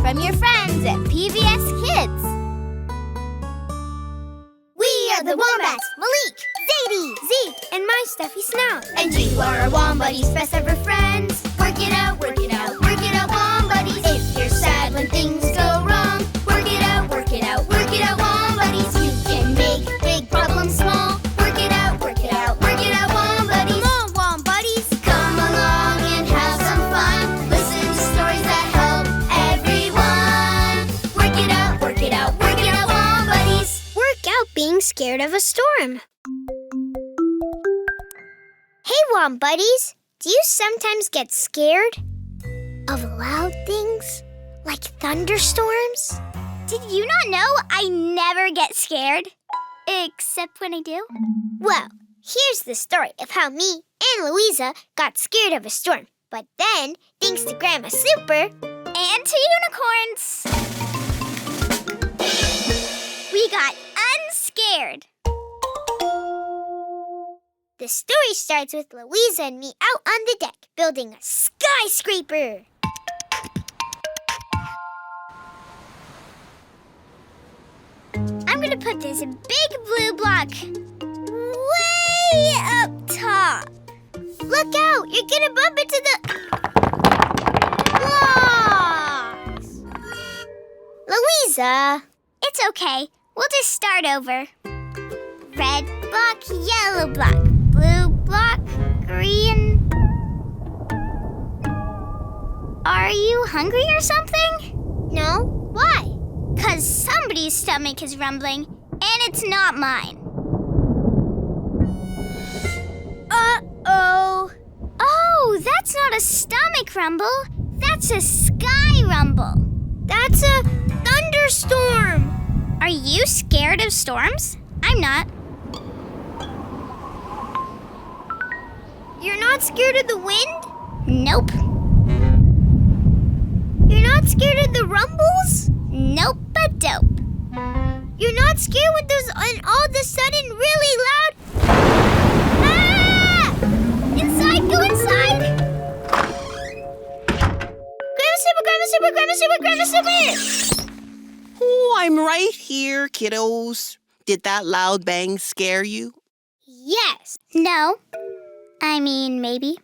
from your friends at PBS Kids. We are the Wombats, Malik, Zadie, Zeke, and my stuffy snout. And you are our Wombuddies, best ever friends. Work it out, work it out, work it out, Wombuddies. If you're sad when things go wrong, work it out, work it out, work it out, Wombuddies. You can make big problems small. Work it out, work it out, work it out, Wombuddies. Come on, Wombuddies. Come along and have some fun. Listen to stories that help everyone. Work it out, work it out, work it out, Wombuddies. Work out being scared of a storm. Hey, Wombuddies. Do you sometimes get scared of loud things like thunderstorms? Did you not know I never get scared? Except when I do? Well, here's the story of how me and Louisa got scared of a storm. But then, thanks to Grandma Super and to unicorns, we got unscared. The story starts with Louisa and me out on the deck building a skyscraper. I'm gonna put this big blue block way up top. Look out! You're gonna bump into the blocks! Louisa! It's okay. We'll just start over. Red block, yellow block, blue block, green. Are you hungry or something? No? Why? 'Cause somebody's stomach is rumbling, and it's not mine. Uh-oh. Oh, that's not a stomach rumble. That's a sky rumble. That's a thunderstorm. Are you scared of storms? I'm not. You're not scared of the wind? Nope. You're not scared of the rumbles? Nope, but dope. You're not scared when there's an all of a sudden really loud... Ah! Inside, go inside! Grandma Super! Oh, I'm right here, kiddos. Did that loud bang scare you? Yes. No. I mean, maybe.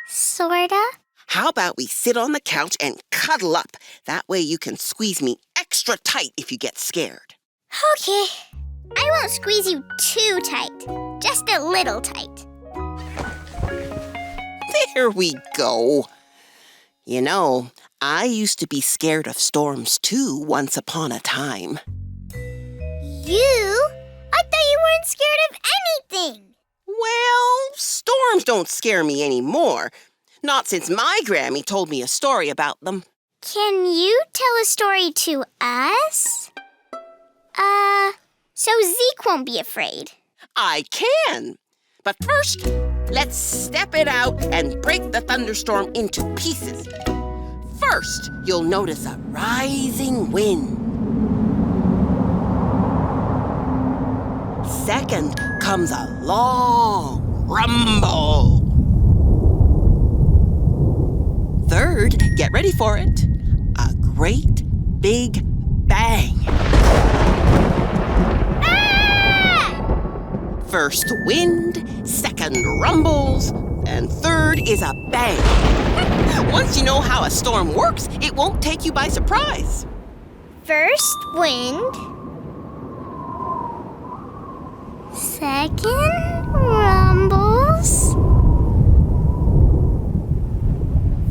Sorta. How about we sit on the couch and cuddle up? That way you can squeeze me extra tight if you get scared. Okay. I won't squeeze you too tight. Just a little tight. There we go. You know, I used to be scared of storms too once upon a time. You? I thought you weren't scared of anything. Well, storms don't scare me anymore. Not since my Grammy told me a story about them. Can you tell a story to us? So Zeke won't be afraid. I can. But first, let's step it out and break the thunderstorm into pieces. First, you'll notice a rising wind. Second comes a long rumble. Third, get ready for it, a great big bang. Ah! First wind, second rumbles, and third is a bang. Once you know how a storm works, it won't take you by surprise. First wind. Second rumbles.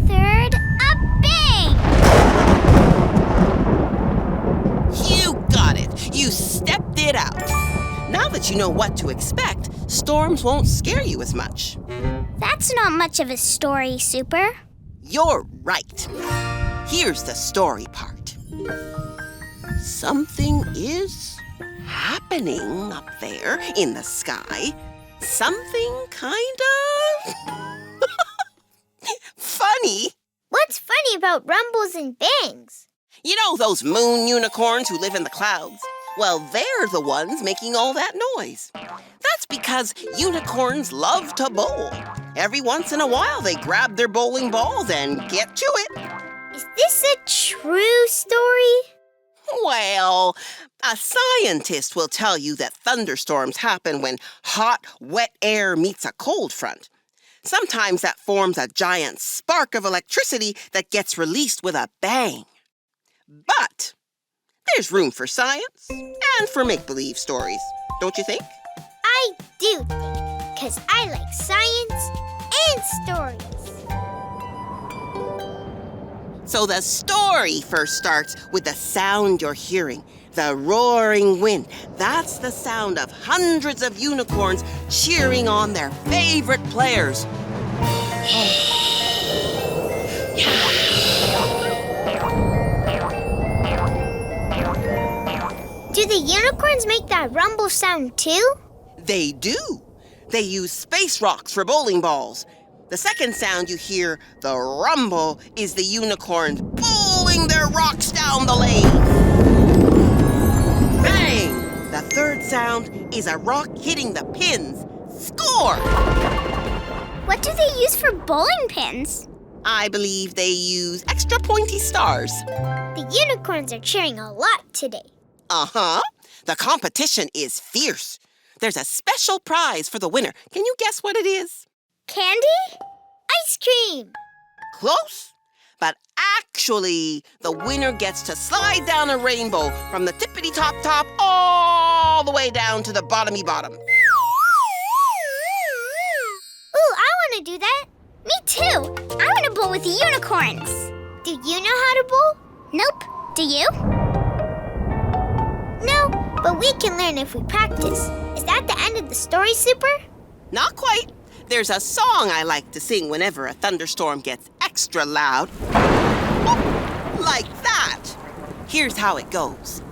Third, a bang. You got it. You stepped it out. Now that you know what to expect, storms won't scare you as much. That's not much of a story, Super. You're right. Here's the story part. Something is happening up there in the sky. Something kind of funny. What's funny about rumbles and bangs? You know those moon unicorns who live in the clouds? Well, they're the ones making all that noise. That's because unicorns love to bowl. Every once in a while, they grab their bowling balls and get to it. Is this a true story? Well, a scientist will tell you that thunderstorms happen when hot, wet air meets a cold front. Sometimes that forms a giant spark of electricity that gets released with a bang. But there's room for science and for make-believe stories, don't you think? I do think, because I like science and stories. So the story first starts with the sound you're hearing, the roaring wind. That's the sound of hundreds of unicorns cheering on their favorite players. Do the unicorns make that rumble sound too? They do. They use space rocks for bowling balls. The second sound you hear, the rumble, is the unicorns bowling their rocks down the lane. Bang! The third sound is a rock hitting the pins. Score! What do they use for bowling pins? I believe they use extra pointy stars. The unicorns are cheering a lot today. Uh-huh. The competition is fierce. There's a special prize for the winner. Can you guess what it is? Candy? Ice cream! Close. But actually, the winner gets to slide down a rainbow from the tippity-top all the way down to the bottomy bottom. Ooh, I want to do that. Me too. I want to bowl with the unicorns. Do you know how to bowl? Nope. Do you? No, but we can learn if we practice. Is that the end of the story, Super? Not quite. There's a song I like to sing whenever a thunderstorm gets extra loud. Like that. Here's how it goes.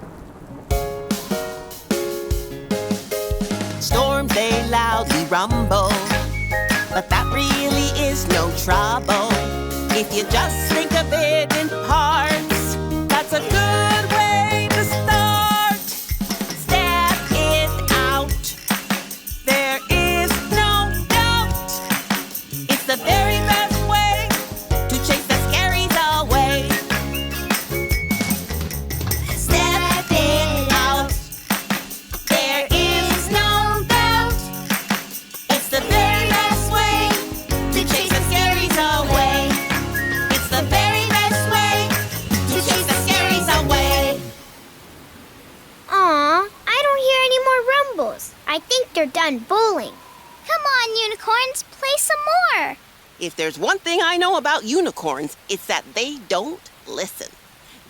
Storms, they loudly rumble, but that really is no trouble. If you just think of it in parts, that's a good way to start. Step it out. There is no doubt. It's the very best way to chase the scaries away. Step it out. There is no doubt. It's the very best way to chase the scaries away. It's the very best way to chase the scaries away. Aw, I don't hear any more rumbles. I think they're done bowling. Come on, unicorns, play some more. If there's one thing I know about unicorns, it's that they don't listen.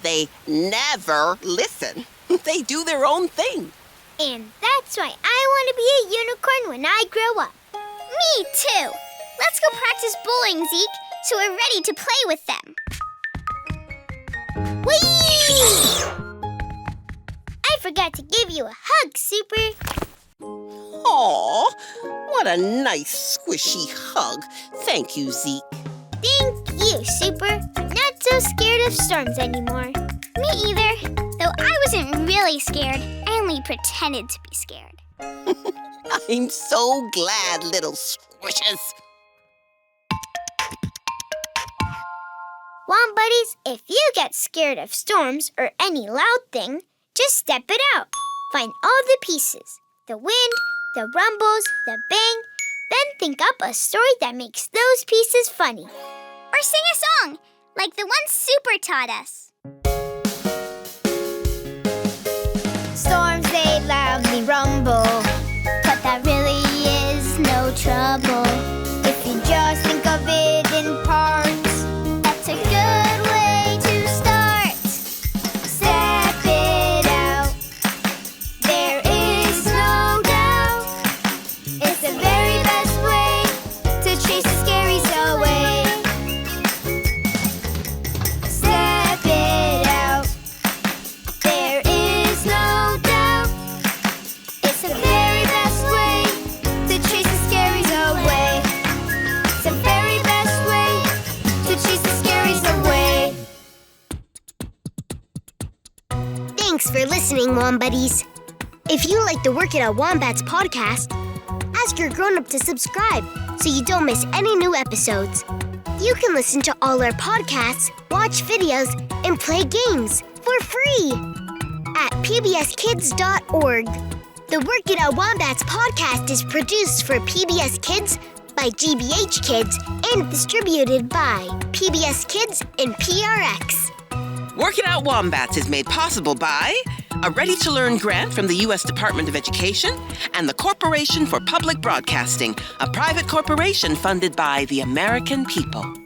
They never listen. They do their own thing. And that's why I want to be a unicorn when I grow up. Me too. Let's go practice bowling, Zeke, so we're ready to play with them. Whee! I forgot to give you a hug, Super. Aw, what a nice squishy hug. Thank you, Zeke. Thank you, Super. Not so scared of storms anymore. Me either. Though I wasn't really scared. I only pretended to be scared. I'm so glad, little squishes. Wombuddies, if you get scared of storms or any loud thing, just step it out. Find all the pieces. The wind, the rumbles, the bang. Then think up a story that makes those pieces funny. Or sing a song, like the one Super taught us. Storms, they loudly rumble, but that really is no trouble. If you just think of it in parts, that's a good way to start. Step it out. There is no doubt. It's the very best way to chase the scaries away. Step it out. There is no doubt. It's the very best way to chase the scaries away. It's the very best way to chase the scaries away. Thanks for listening, Wombuddies. If you like the Work It Out Wombats podcast, ask your grown-up to subscribe so you don't miss any new episodes. You can listen to all our podcasts, watch videos, and play games for free at pbskids.org. The Work It Out Wombats podcast is produced for PBS Kids by GBH Kids and distributed by PBS Kids and PRX. Work It Out Wombats is made possible by a ready-to-learn grant from the U.S. Department of Education and the Corporation for Public Broadcasting, a private corporation funded by the American people.